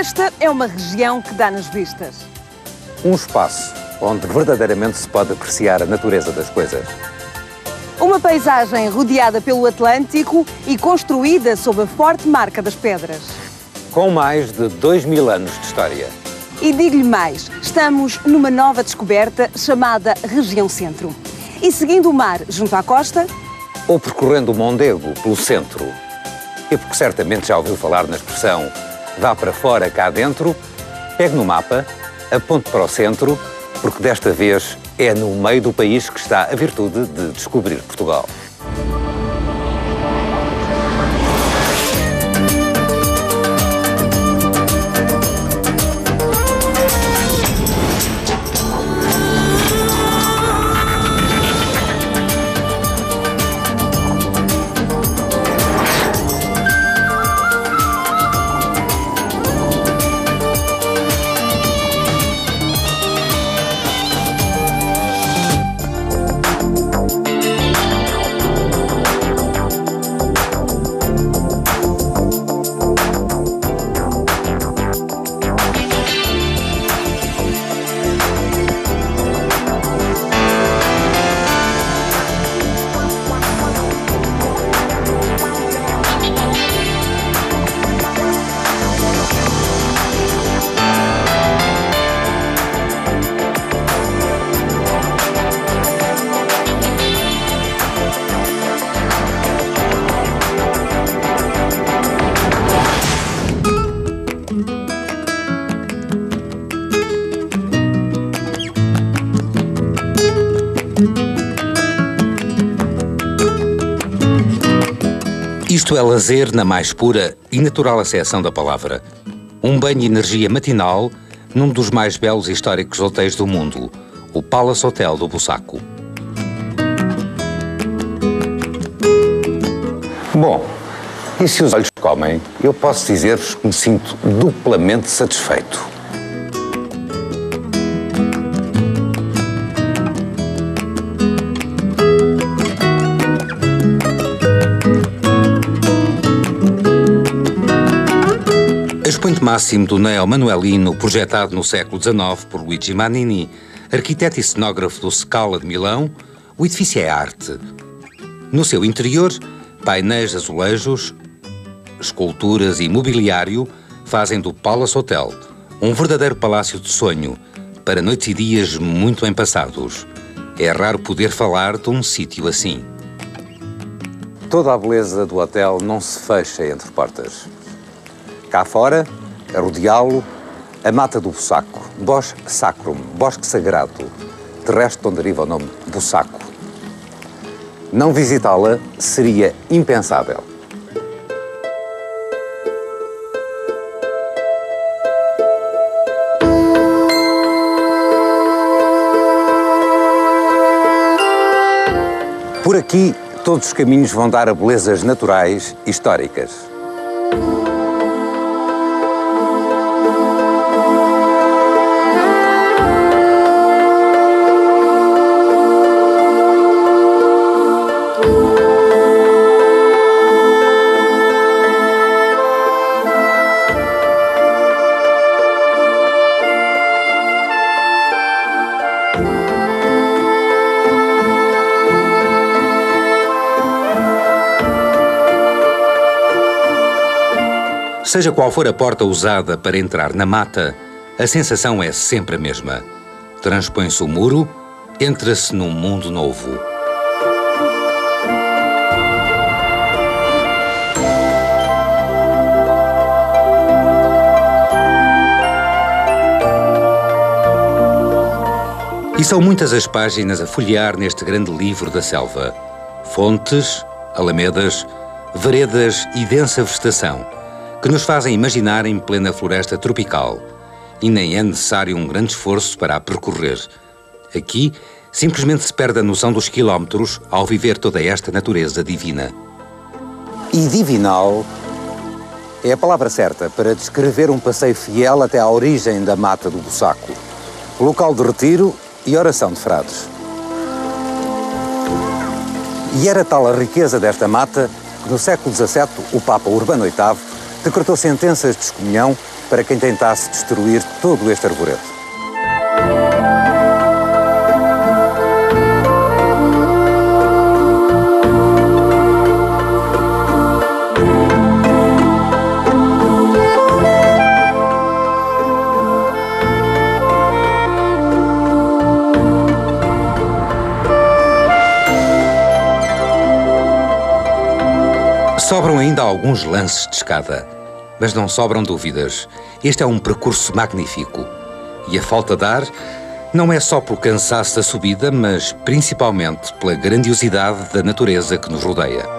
Esta é uma região que dá nas vistas. Um espaço onde verdadeiramente se pode apreciar a natureza das coisas. Uma paisagem rodeada pelo Atlântico e construída sob a forte marca das pedras. Com mais de 2000 anos de história. E digo-lhe mais, estamos numa nova descoberta chamada Região Centro. E seguindo o mar junto à costa... Ou percorrendo o Mondego pelo centro. E porque certamente já ouviu falar na expressão vá para fora, cá dentro, pegue no mapa, aponte para o centro, porque desta vez é no meio do país que está a virtude de descobrir Portugal. Isto é lazer na mais pura e natural acessão da palavra. Um banho de energia matinal num dos mais belos e históricos hotéis do mundo, o Palace Hotel do Bussaco. Bom, e se os olhos comem, eu posso dizer-vos que me sinto duplamente satisfeito. Expoente máximo do neo-manuelino, projetado no século XIX por Luigi Manini, arquiteto e cenógrafo do Scala de Milão, o edifício é arte. No seu interior, painéis de azulejos, esculturas e mobiliário fazem do Palace Hotel um verdadeiro palácio de sonho para noites e dias muito bem passados. É raro poder falar de um sítio assim. Toda a beleza do hotel não se fecha entre portas. Cá fora, a rodeá-lo, a mata do Bussaco, Bos Sacrum, bosque sagrado, de resto de onde deriva o nome Bussaco. Não visitá-la seria impensável. Por aqui, todos os caminhos vão dar a belezas naturais e históricas. Seja qual for a porta usada para entrar na mata, a sensação é sempre a mesma. Transpõe-se o muro, entra-se num mundo novo. E são muitas as páginas a folhear neste grande livro da selva. Fontes, alamedas, veredas e densa vegetação, que nos fazem imaginar em plena floresta tropical. E nem é necessário um grande esforço para a percorrer. Aqui, simplesmente se perde a noção dos quilómetros ao viver toda esta natureza divina. E divinal é a palavra certa para descrever um passeio fiel até à origem da mata do Bussaco, local de retiro e oração de frades. E era tal a riqueza desta mata que no século XVII o Papa Urbano VIII decretou sentenças de excomunhão para quem tentasse destruir todo este arvoredo. Sobram ainda alguns lances de escada, mas não sobram dúvidas. Este é um percurso magnífico. E a falta de ar não é só pelo cansaço da subida, mas principalmente pela grandiosidade da natureza que nos rodeia.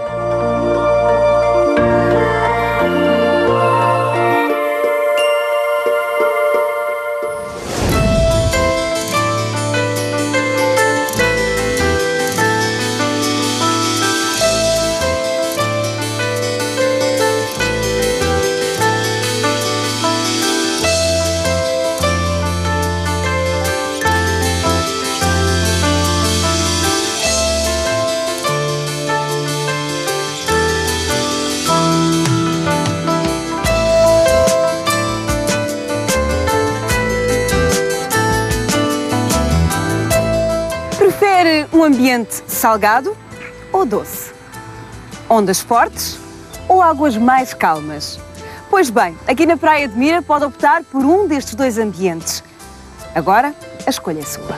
Prefere um ambiente salgado ou doce? Ondas fortes ou águas mais calmas? Pois bem, aqui na Praia de Mira pode optar por um destes dois ambientes. Agora, a escolha é sua.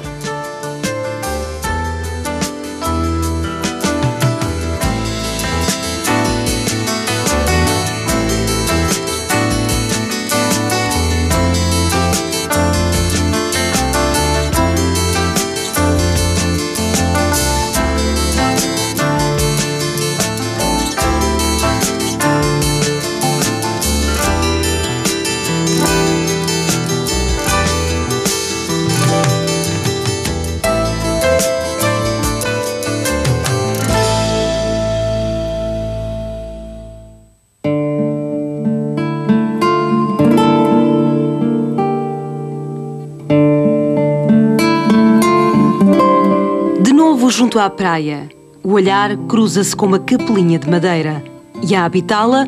Junto à praia, o olhar cruza-se com uma capelinha de madeira e a habitá-la,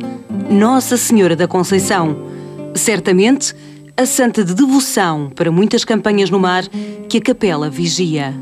Nossa Senhora da Conceição, certamente a santa de devoção para muitas campanhas no mar que a capela vigia.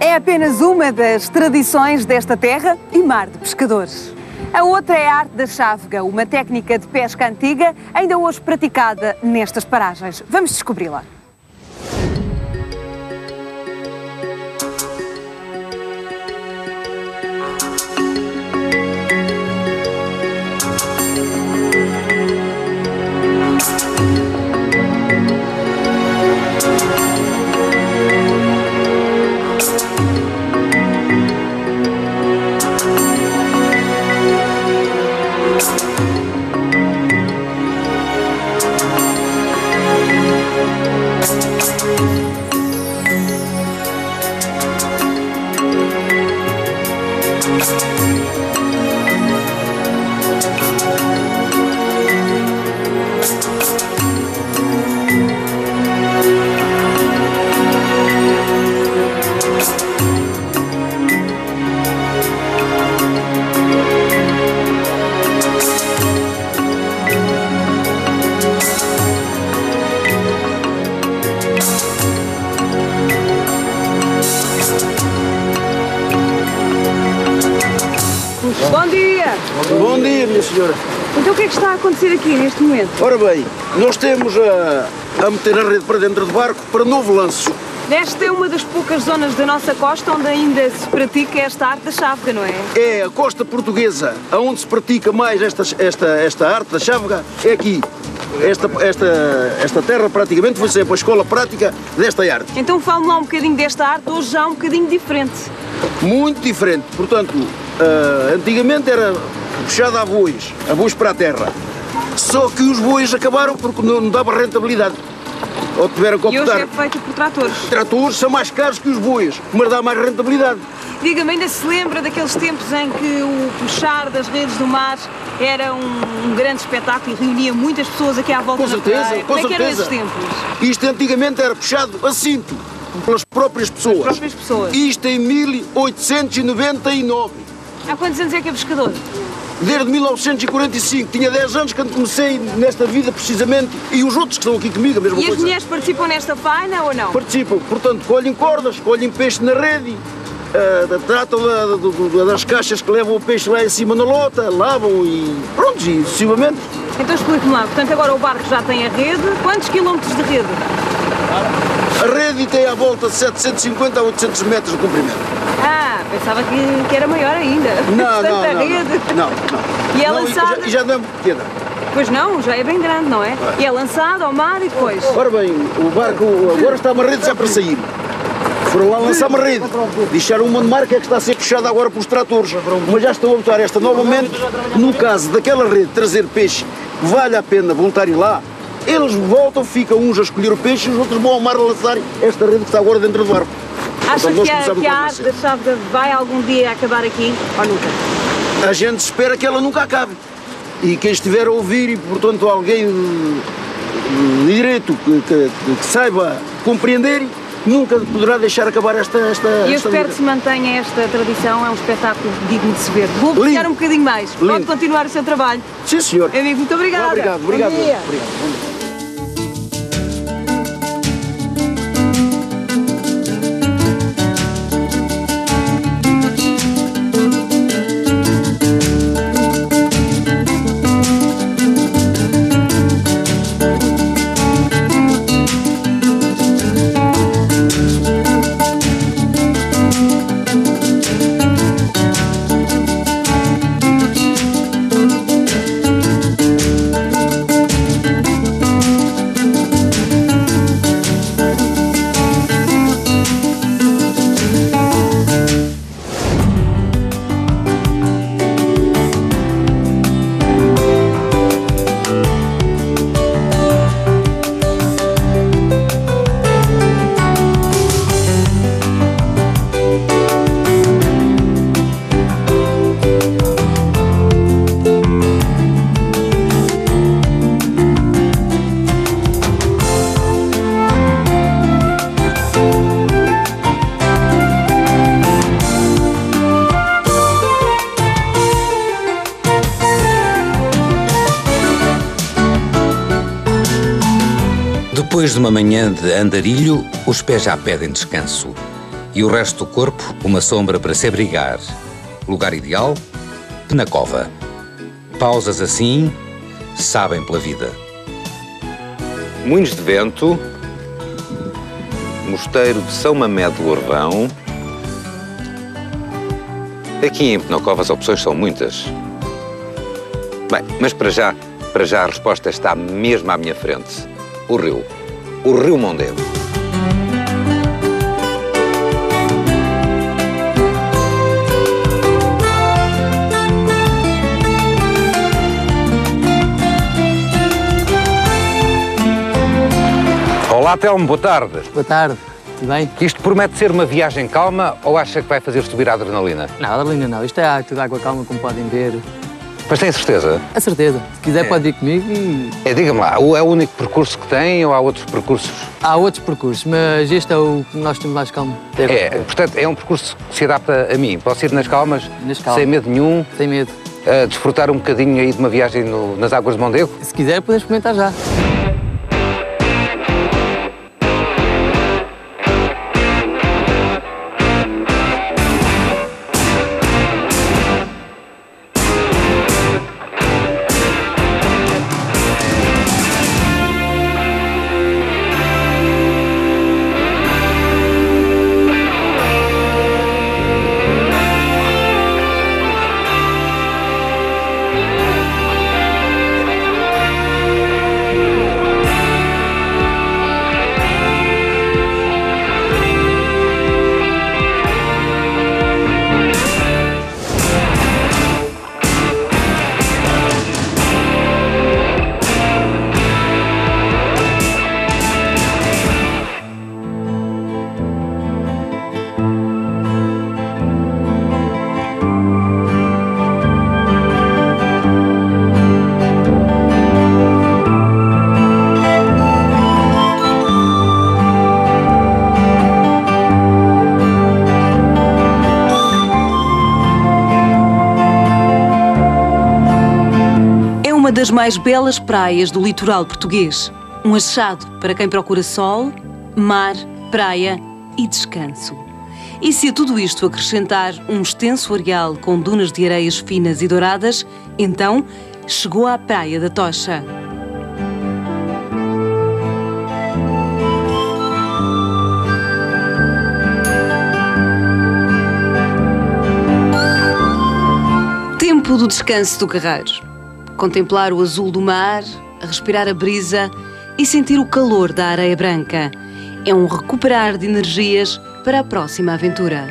É apenas uma das tradições desta terra e mar de pescadores. A outra é a arte da chávega, uma técnica de pesca antiga, ainda hoje praticada nestas paragens. Vamos descobri-la. Bom dia! Bom dia, minha senhora. Então o que é que está a acontecer aqui neste momento? Ora bem, nós temos a meter a rede para dentro do barco para novo lanço. Esta é uma das poucas zonas da nossa costa onde ainda se pratica esta arte da chávega, não é? É a costa portuguesa, onde se pratica mais esta arte da chávega, é aqui. Esta terra praticamente foi sempre a escola prática desta arte. Então fale-me lá um bocadinho desta arte, hoje já um bocadinho diferente. Muito diferente. Portanto, antigamente era puxada a bois para a terra. Só que os bois acabaram porque não dava rentabilidade. Ou tiveram que optar. E hoje é feito por tratores. Tratores são mais caros que os bois, mas dá mais rentabilidade. Diga-me, ainda se lembra daqueles tempos em que o puxar das redes do mar era um grande espetáculo e reunia muitas pessoas aqui à volta com da certeza, praia? com Como é que eram certeza. esses tempos? Isto antigamente era puxado a cinto, pelas próprias pessoas. Pelas próprias pessoas. Isto em 1899. Há quantos anos é que é pescador? Desde 1945, tinha 10 anos quando comecei nesta vida precisamente, e os outros que estão aqui comigo, a mesma E as coisa. mulheres participam nesta faina ou não? Participam, portanto, colhem cordas, colhem peixe na rede, tratam das caixas que levam o peixe lá em cima na lota, lavam e pronto, e sucessivamente. Então explique-me lá, portanto agora o barco já tem a rede, quantos quilómetros de rede? A rede tem à volta de 750 a 800 metros de comprimento. Ah, pensava que era maior ainda. Não, Tanta não, rede. não. E é Não, lançada? e já não é muito pequena. Pois não, já é bem grande, não é? E é lançada ao mar e depois? Ora bem, o barco agora está uma rede já para sair. Foram lá lançar uma rede. Deixaram uma de mar que é que está a ser puxada agora pelos tratores. Mas já estão a botar esta novamente. No caso daquela rede trazer peixe, vale a pena voltarem lá. Eles voltam, ficam uns a escolher o peixe e os outros vão ao mar a lançar esta rede que está agora dentro do barco. Acha Portanto, nós que começamos a a arte nascer. da chávega vai algum dia acabar aqui ou nunca? A gente espera que ela nunca acabe. E quem estiver a ouvir, e portanto alguém de direito que saiba compreender, nunca poderá deixar acabar esta E eu espero vida. que se mantenha esta tradição, é um espetáculo digno de se ver. Vou apreciar Lindo. um bocadinho mais. Pode Lindo. continuar o seu trabalho. Sim, senhor. Amigo, muito obrigada. Obrigado. Bom dia. Obrigado. Depois de uma manhã de andarilho, os pés já pedem descanso. E o resto do corpo, uma sombra para se abrigar. Lugar ideal? Penacova. Pausas assim, sabem pela vida. Moinhos de Vento, Mosteiro de São Mamede do Orvão. Aqui em Penacova as opções são muitas. Bem, mas para já a resposta está mesmo à minha frente. O Rio Mondego. Olá, Telmo, boa tarde. Boa tarde, tudo bem? Isto promete ser uma viagem calma ou acha que vai fazer subir a adrenalina? Não, adrenalina não, isto é tudo água calma, como podem ver. Mas tem certeza? A certeza, se quiser pode ir comigo e... Diga-me lá, é o único percurso que tem ou há outros percursos? Há outros percursos, mas este é o que nós temos mais calmo. Portanto, é um percurso que se adapta a mim. Posso ir nas calmas, sem medo nenhum, Sem medo. desfrutar um bocadinho aí de uma viagem nas águas de Mondego? Se quiser, podemos experimentar já. das mais belas praias do litoral português. Um achado para quem procura sol, mar, praia e descanso. E se a tudo isto acrescentar um extenso areal com dunas de areias finas e douradas, então chegou à Praia da Tocha. Tempo do descanso do Carreiro. Contemplar o azul do mar, respirar a brisa e sentir o calor da areia branca. É um recuperar de energias para a próxima aventura.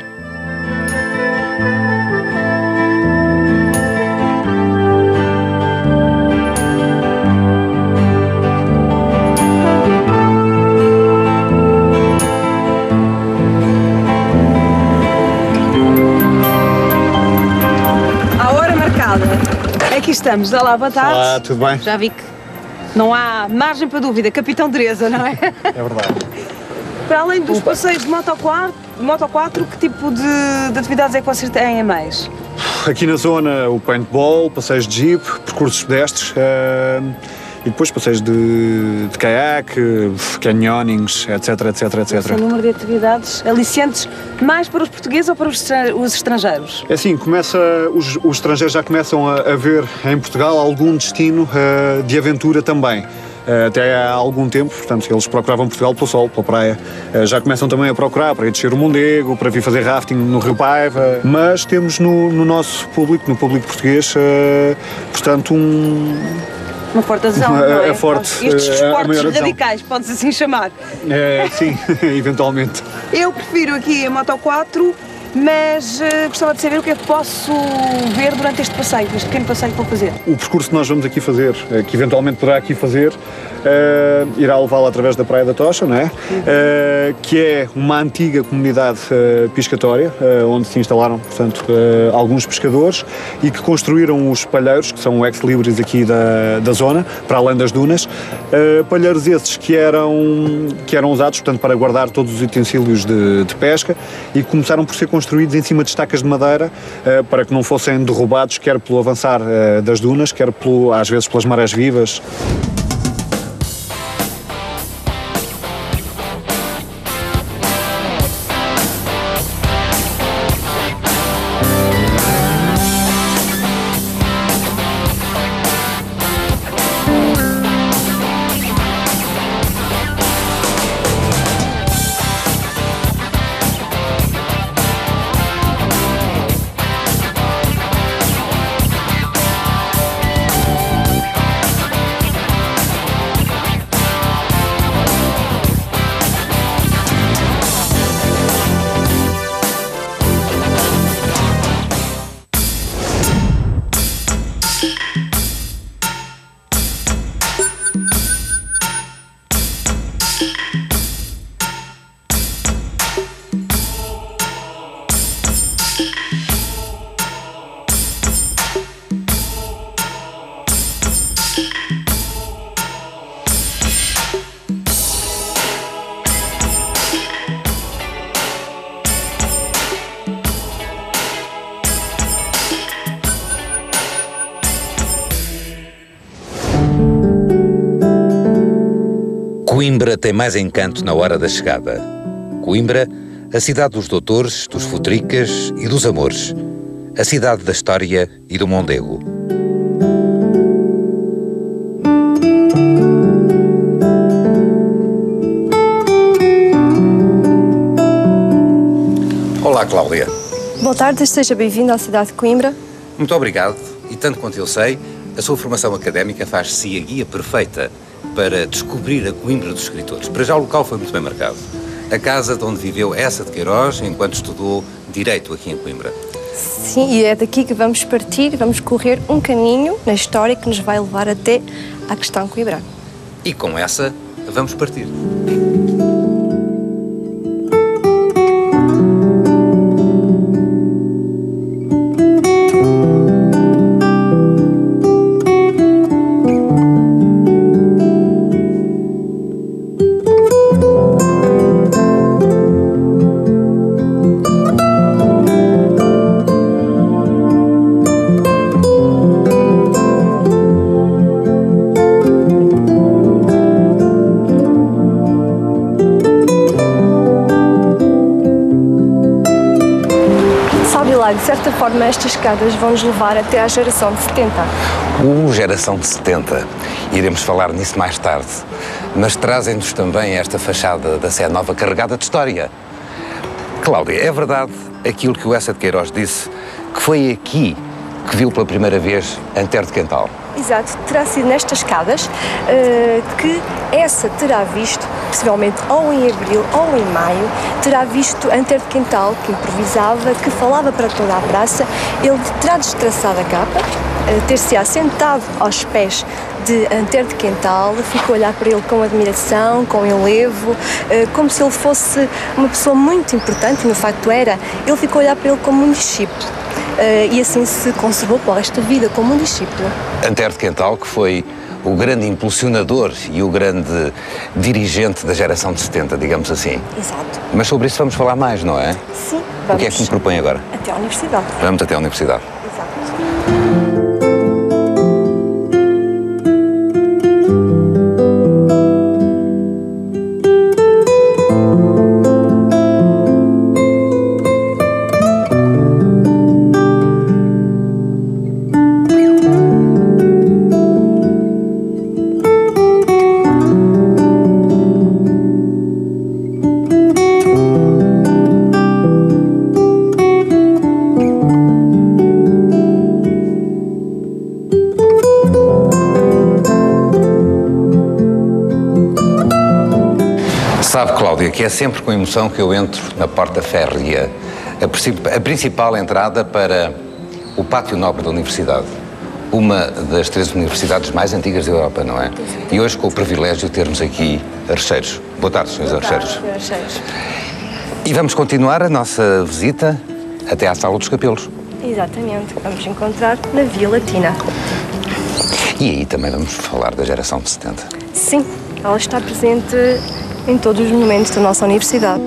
À hora marcada. Aqui estamos. Olá, boa tarde. Olá, tudo bem? Já vi que não há margem para dúvida. Capitão Teresa, não é? É verdade. Para além dos passeios de Moto 4, que tipo de atividades é que vocês têm a mais? Aqui na zona, o paintball, passeios de jeep, percursos pedestres e depois passeios de caiaque, canyonings, etc. Tem um número de atividades aliciantes mais para os portugueses ou para os estrangeiros? É assim, os estrangeiros já começam a ver em Portugal algum destino de aventura também. Até há algum tempo, portanto, eles procuravam Portugal pelo sol, pela praia. Já começam também a procurar para ir descer o Mondego, para vir fazer rafting no Rio Paiva. Mas temos no nosso público, no público português, portanto, Uma forte adesão, não é? Forte, estes esportes adesão. radicais, pode-se assim chamar. Sim, eventualmente. Eu prefiro aqui a Moto 4, mas gostava de saber o que é que posso ver durante este passeio, este pequeno passeio que vou fazer. O percurso que nós vamos aqui fazer, que eventualmente poderá aqui fazer, irá levá-lo através da Praia da Tocha, não é? Que é uma antiga comunidade pescatória, onde se instalaram, portanto, alguns pescadores e que construíram os palheiros, que são ex-libris aqui da zona, para além das dunas. Palheiros esses que eram usados, portanto, para guardar todos os utensílios de pesca e que começaram por ser construídos em cima de estacas de madeira para que não fossem derrubados, quer pelo avançar das dunas, quer às vezes pelas marés vivas. Coimbra tem mais encanto na hora da chegada. Coimbra, a cidade dos doutores, dos futricas e dos amores. A cidade da história e do Mondego. Olá, Cláudia. Boa tarde, seja bem-vindo à cidade de Coimbra. Muito obrigado. E tanto quanto eu sei, a sua formação académica faz-se a guia perfeita para descobrir a Coimbra dos escritores. Para já o local foi muito bem marcado. A casa de onde viveu Eça de Queiroz enquanto estudou Direito aqui em Coimbra. Sim, e é daqui que vamos partir, vamos correr um caminho na história que nos vai levar até à questão coimbra. E com essa, vamos partir. claro, de certa forma estas escadas vão nos levar até à geração de 70. Geração de 70. Iremos falar nisso mais tarde. Mas trazem-nos também esta fachada da Sé Nova carregada de história. Cláudia, é verdade aquilo que o Essa de Queiroz disse, que foi aqui que viu pela primeira vez Antero de Quental? Exato, terá sido nestas escadas que essa terá visto, possivelmente ou em abril ou em maio, terá visto Antero de Quental, que improvisava, que falava para toda a praça. Ele terá destraçado a capa, ter-se assentado aos pés de Antero de Quental, ficou a olhar para ele com admiração, com enlevo, como se ele fosse uma pessoa muito importante, e no facto era. Ele ficou a olhar para ele como um discípulo. E assim se conservou para o resto da vida como um discípulo. Antero de Quental, que foi o grande impulsionador e o grande dirigente da geração de 70, digamos assim. Exato. Mas sobre isso vamos falar mais, não é? Sim, vamos. O que é que me propõe agora? Até à universidade. Vamos até à universidade. Exato. Sabe, Cláudia, que é sempre com emoção que eu entro na porta férrea, a principal entrada para o Pátio Nobre da Universidade, uma das 3 universidades mais antigas da Europa, não é? E hoje com o privilégio de termos aqui arrecheiros. Boa tarde, senhores arrecheiros. E vamos continuar a nossa visita até à Sala dos Capelos. Exatamente, vamos encontrar na Via Latina. E aí também vamos falar da geração de 70. Sim, ela está presente em todos os momentos da nossa universidade.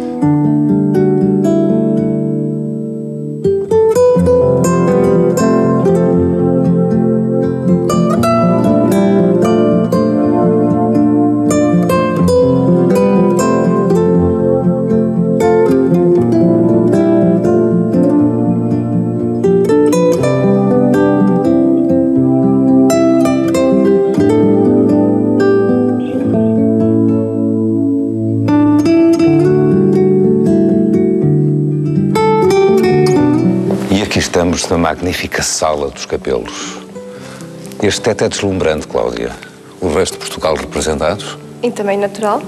Estamos na magnífica Sala dos Capelos. Este teto é deslumbrante, Cláudia. O resto de Portugal representados. E também natural.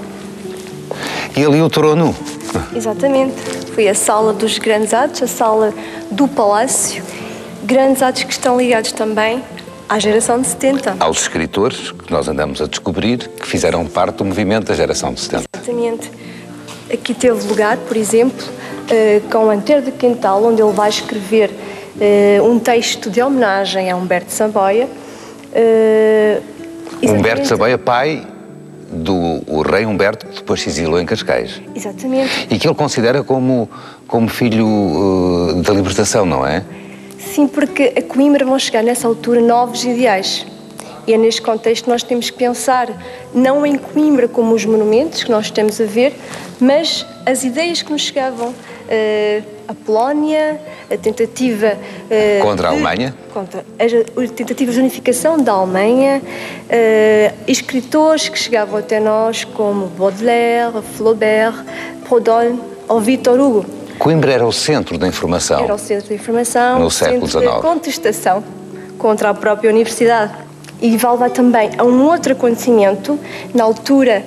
E ali o trono. Exatamente. Foi a sala dos grandes atos, a sala do palácio. Grandes atos que estão ligados também à geração de 70. Aos escritores que nós andamos a descobrir que fizeram parte do movimento da geração de 70. Exatamente. Aqui teve lugar, por exemplo, com Antero de Quental, onde ele vai escrever um texto de homenagem a Humberto de Saboia. Humberto de Saboia, pai do rei Humberto, que depois se exilou em Cascais. Exatamente. E que ele considera como filho da libertação, não é? Sim, porque a Coimbra vão chegar nessa altura novos ideais. E é neste contexto que nós temos que pensar não em Coimbra como os monumentos que nós estamos a ver, mas as ideias que nos chegavam. A Polónia, a tentativa contra a Alemanha, contra a tentativa de unificação da Alemanha, escritores que chegavam até nós como Baudelaire, Flaubert, Proudhon ou Victor Hugo. Coimbra era o centro da informação. Era o centro da informação, no século XIX. Da contestação contra a própria universidade. E vai levar também a um outro acontecimento. Na altura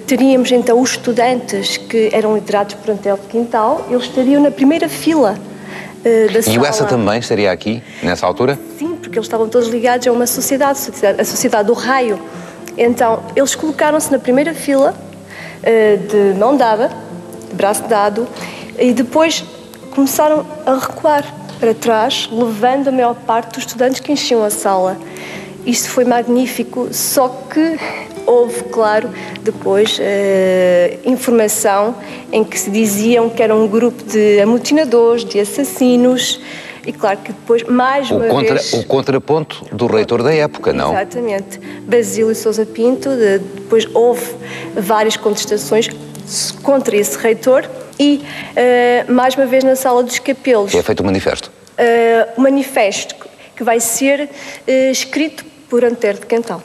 teríamos então os estudantes que eram liderados por Antero de Quental, eles estariam na primeira fila da sala. E o Essa também estaria aqui, nessa altura? Sim, porque eles estavam todos ligados a uma sociedade, a sociedade do raio. Então, eles colocaram-se na primeira fila, de mão dada, de braço dado, e depois começaram a recuar para trás, levando a maior parte dos estudantes que enchiam a sala. Isto foi magnífico, só que houve, claro, depois informação em que se diziam que era um grupo de amotinadores, de assassinos, e claro que depois, mais uma vez... O contraponto do reitor da época, não? Exatamente. Basílio Sousa Pinto, depois houve várias contestações contra esse reitor, e, mais uma vez, na Sala dos Capelos. Que é feito um manifesto. O manifesto que vai ser escrito por Antero de Quental.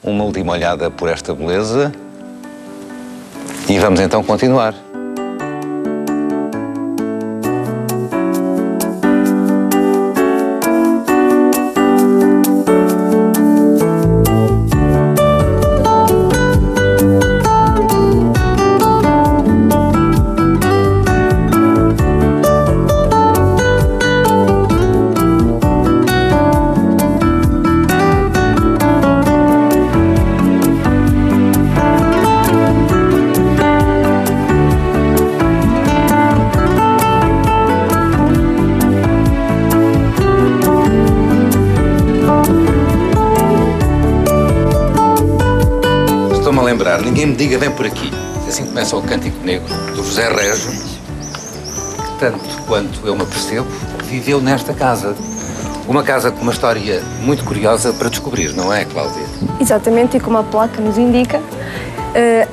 Uma última olhada por esta beleza e vamos então continuar. Estou-me a lembrar, ninguém me diga vem por aqui. Assim começa o Cântico Negro do José Régio, que tanto quanto eu me apercebo, viveu nesta casa. Uma casa com uma história muito curiosa para descobrir, não é, Cláudia? Exatamente, e como a placa nos indica,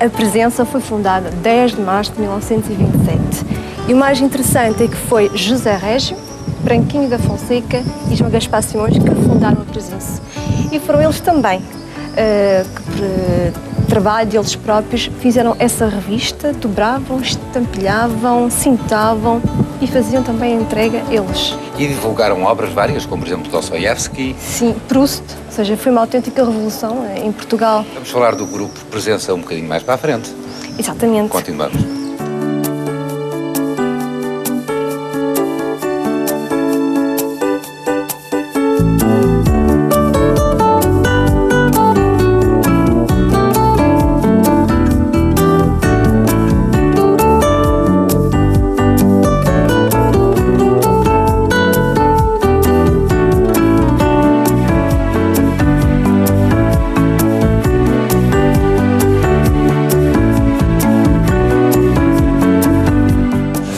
a presença foi fundada 10 de março de 1927. E o mais interessante é que foi José Régio, Branquinho da Fonseca e João Gaspar Simões que fundaram a presença. E foram eles também que, por trabalho deles próprios, fizeram essa revista, dobravam, estampilhavam, cintavam e faziam também a entrega eles. E divulgaram obras várias, como por exemplo Dostoiévski. Sim, Proust, ou seja, foi uma autêntica revolução em Portugal. Vamos falar do grupo Presença um bocadinho mais para a frente. Exatamente. Continuamos.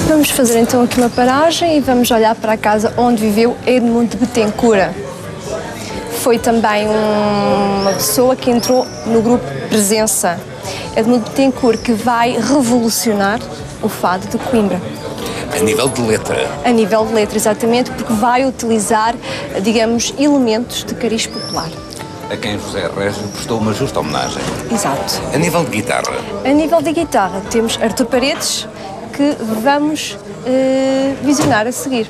Vamos fazer então aqui uma paragem e vamos olhar para a casa onde viveu Edmundo de Bettencourt. Foi também uma pessoa que entrou no grupo Presença. Edmundo de Bettencourt, que vai revolucionar o fado de Coimbra. A nível de letra. A nível de letra, exatamente, porque vai utilizar, digamos, elementos de cariz popular. A quem José Régio prestou uma justa homenagem. Exato. A nível de guitarra. A nível de guitarra, temos Artur Paredes, que vamos visionar a seguir.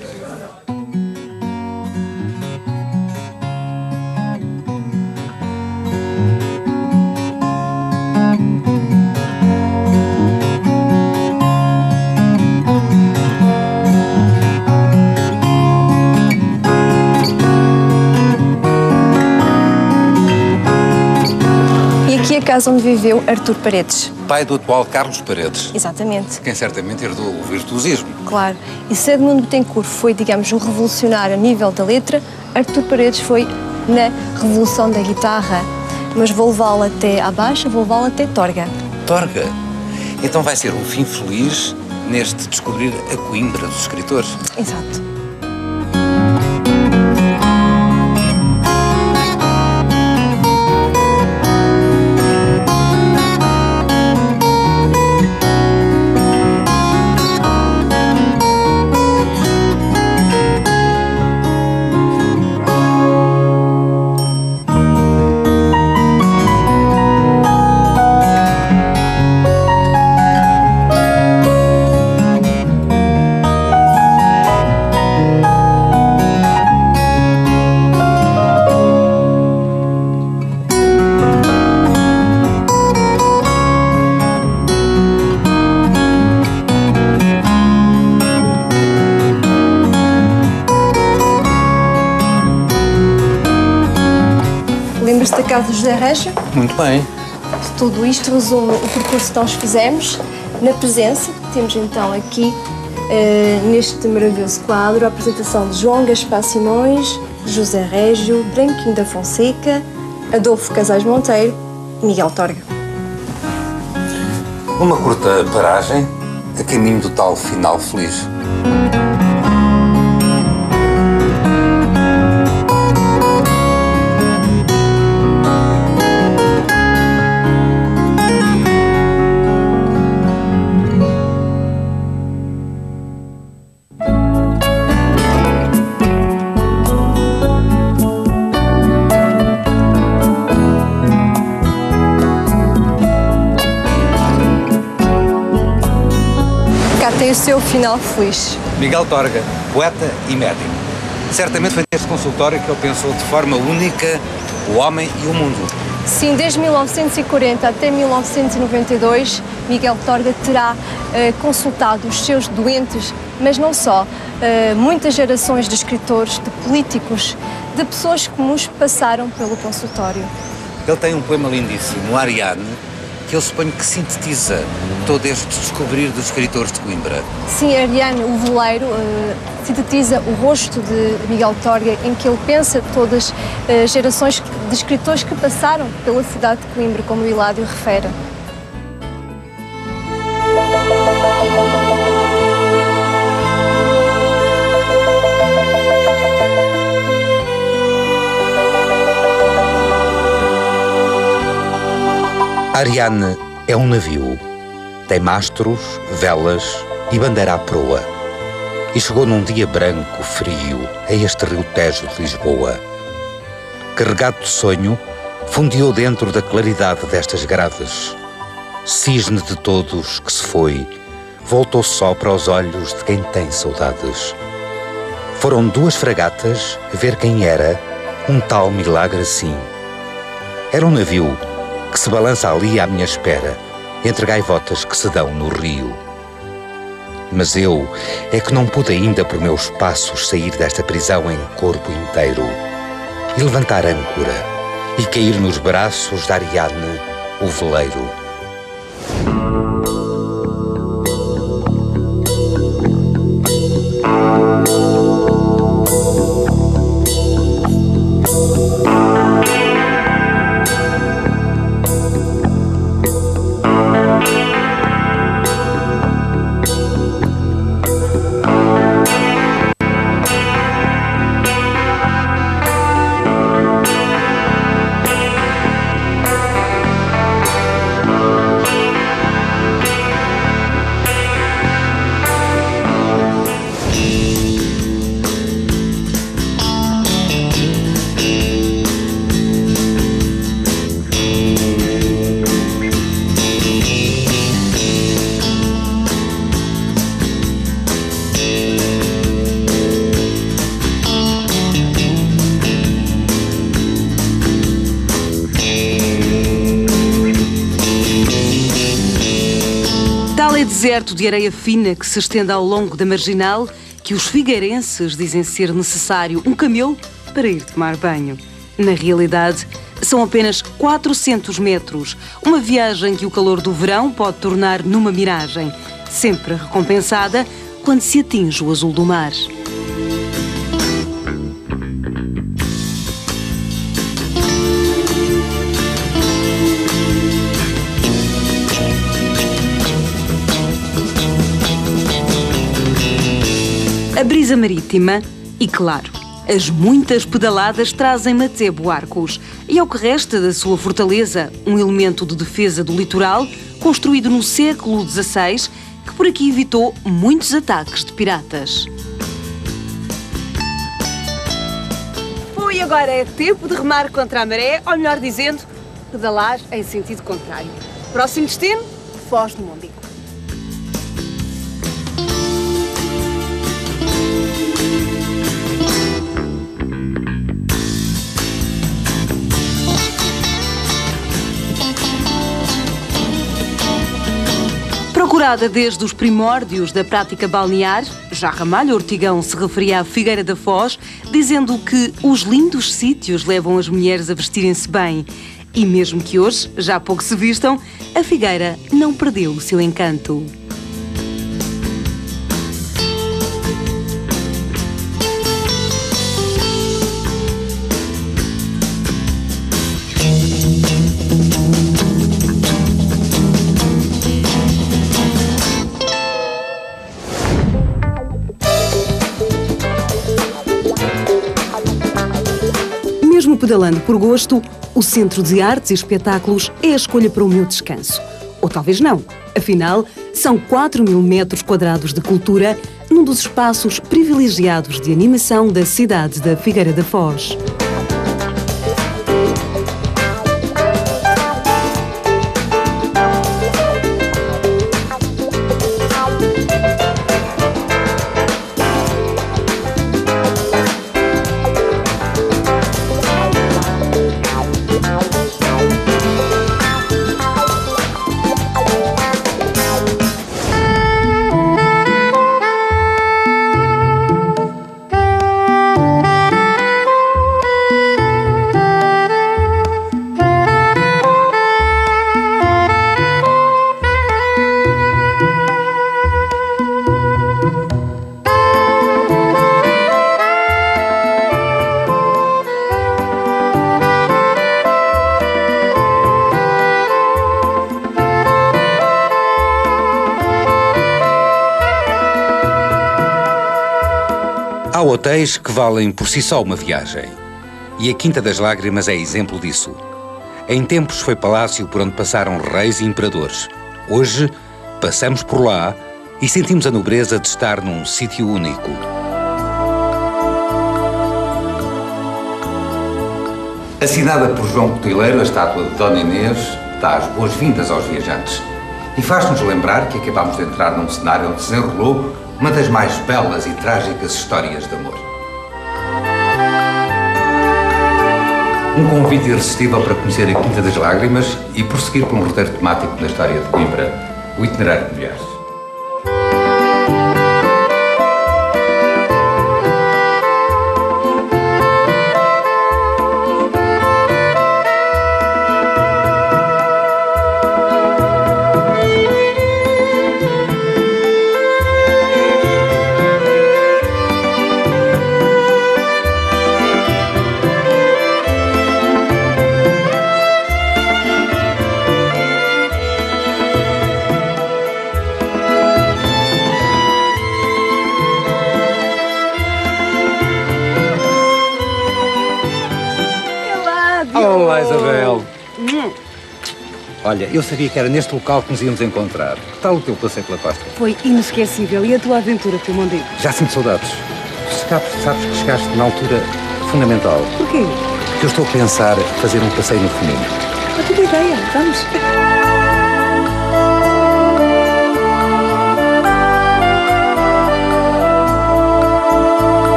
E aqui é a casa onde viveu Artur Paredes. Pai do atual Carlos Paredes. Exatamente. Quem certamente herdou o virtuosismo. Claro. E se Edmundo Bettencourt foi, digamos, um revolucionário a nível da letra, Artur Paredes foi na revolução da guitarra. Mas vou levá-lo até à baixa, vou levá-lo até Torga. Torga. Então vai ser um fim feliz neste descobrir a Coimbra dos escritores. Exato. Lembra-se da casa de José Régio? Muito bem. Tudo isto resume o percurso que nós fizemos na presença. Temos então aqui, neste maravilhoso quadro, a apresentação de João Gaspar Simões, José Régio, Branquinho da Fonseca, Adolfo Casais Monteiro e Miguel Torga. Uma curta paragem a caminho do tal final feliz. tem o seu final feliz. Miguel Torga, poeta e médico. Certamente foi neste consultório que ele pensou de forma única o homem e o mundo. Sim, desde 1940 até 1992, Miguel Torga terá consultado os seus doentes, mas não só, muitas gerações de escritores, de políticos, de pessoas comuns passaram pelo consultório. Ele tem um poema lindíssimo, Ariane, que eu suponho que sintetiza todo este descobrir dos escritores de Coimbra. Sim, Ariane, o veleiro, sintetiza o rosto de Miguel Torga, em que ele pensa todas as gerações de escritores que passaram pela cidade de Coimbra, como o Hilário refere. Ariane é um navio. Tem mastros, velas e bandeira à proa. E chegou num dia branco, frio, a este rio Tejo de Lisboa. Carregado de sonho, fundiu dentro da claridade destas grades. Cisne de todos que se foi, voltou só para os olhos de quem tem saudades. Foram 2 fragatas a ver quem era um tal milagre assim. Era um navio que se balança ali à minha espera, entre gaivotas que se dão no rio. Mas eu é que não pude ainda por meus passos sair desta prisão em corpo inteiro e levantar âncora e cair nos braços da Ariane, o veleiro. Deserto de areia fina que se estende ao longo da marginal, que os figueirenses dizem ser necessário um camelo para ir tomar banho. Na realidade, são apenas 400 metros, uma viagem que o calor do verão pode tornar numa miragem, sempre recompensada quando se atinge o azul do mar. A brisa marítima e, claro, as muitas pedaladas trazem-me até Buarcos e ao que resta da sua fortaleza, um elemento de defesa do litoral construído no século XVI que por aqui evitou muitos ataques de piratas. E agora é tempo de remar contra a maré, ou melhor dizendo, pedalar em sentido contrário. Próximo destino, Foz do Mondego. Procurada desde os primórdios da prática balnear, já Ramalho Ortigão se referia à Figueira da Foz, dizendo que os lindos sítios levam as mulheres a vestirem-se bem. E mesmo que hoje já pouco se vistam, a Figueira não perdeu o seu encanto. Mesmo pedalando por gosto, o Centro de Artes e Espetáculos é a escolha para o meu descanso. Ou talvez não. Afinal, são 4.000 metros quadrados de cultura num dos espaços privilegiados de animação da cidade da Figueira da Foz. Há hotéis que valem por si só uma viagem. E a Quinta das Lágrimas é exemplo disso. Em tempos foi palácio por onde passaram reis e imperadores. Hoje, passamos por lá e sentimos a nobreza de estar num sítio único. Assinada por João Cotileiro, a estátua de Dona Inês dá as boas-vindas aos viajantes e faz-nos lembrar que acabamos de entrar num cenário onde se desenrolou uma das mais belas e trágicas histórias de amor. Um convite irresistível para conhecer a Quinta das Lágrimas e prosseguir por um roteiro temático na história de Coimbra, o Itinerário de Mulheres. Olá, Isabel. Olha, eu sabia que era neste local que nos íamos encontrar. Que tal o teu passeio pela costa? Foi inesquecível. E a tua aventura pelo Mondego? Já sinto saudades. Sabes que chegaste na altura fundamental. Porquê? Porque eu estou a pensar fazer um passeio no Feminino. A tua ideia. Vamos.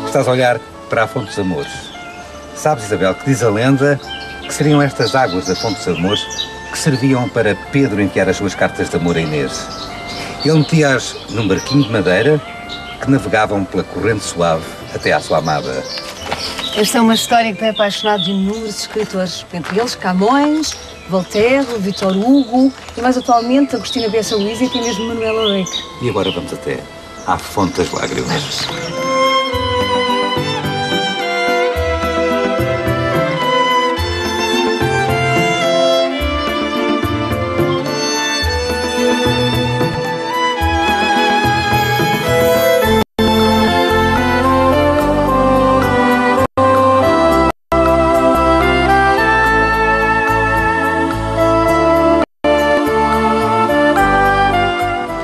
Estás a olhar para a Fonte dos Amores. Sabes, Isabel, que diz a lenda que seriam estas águas da Fonte dos Amores que serviam para Pedro enviar as suas cartas de amor a Inês. Ele metia-as num barquinho de madeira que navegavam pela corrente suave até à sua amada. Esta é uma história que tem apaixonado inúmeros escritores, entre eles Camões, Voltaire, Victor Hugo e mais atualmente Agostina Bessa Luísa e até mesmo Manuela Reque. E agora vamos até à Fonte das Lágrimas.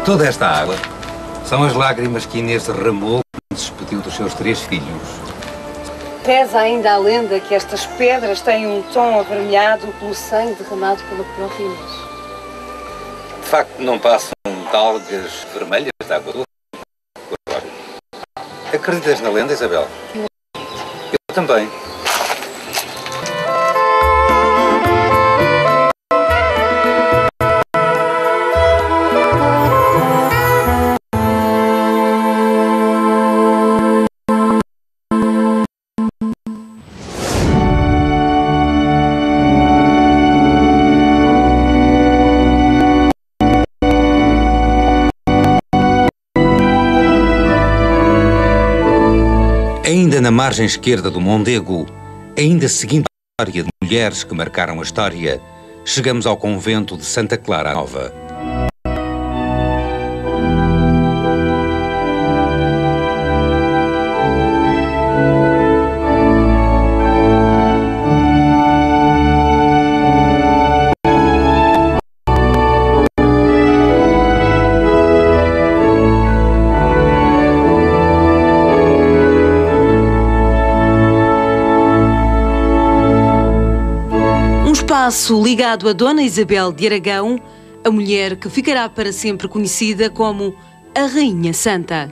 Toda esta água são as lágrimas que Inês derramou quando se despediu dos seus 3 filhos. Reza ainda a lenda que estas pedras têm um tom avermelhado pelo sangue derramado pela própria Inês. De facto, não passam de algas vermelhas de água doce. Acreditas na lenda, Isabel? Eu também. Ainda na margem esquerda do Mondego, ainda seguindo a história de mulheres que marcaram a história, chegamos ao convento de Santa Clara Nova. Espaço ligado a Dona Isabel de Aragão, a mulher que ficará para sempre conhecida como a Rainha Santa.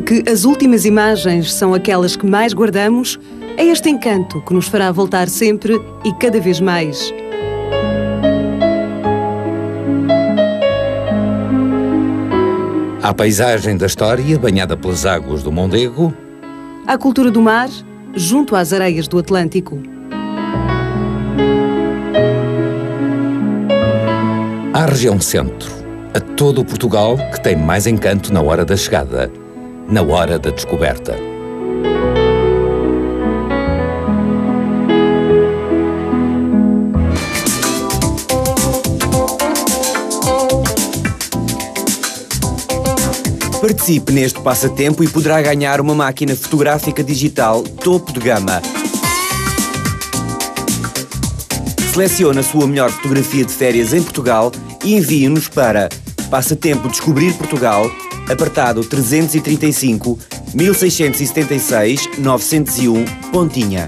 Porque as últimas imagens são aquelas que mais guardamos, é este encanto que nos fará voltar sempre e cada vez mais. À paisagem da história, banhada pelas águas do Mondego. À cultura do mar, junto às areias do Atlântico. À região centro, a todo o Portugal que tem mais encanto na hora da chegada, na hora da descoberta. Participe neste passatempo e poderá ganhar uma máquina fotográfica digital topo de gama. Selecione a sua melhor fotografia de férias em Portugal e envie-nos para Passatempo Descobrir Portugal, apartado 335 1676 901, Pontinha.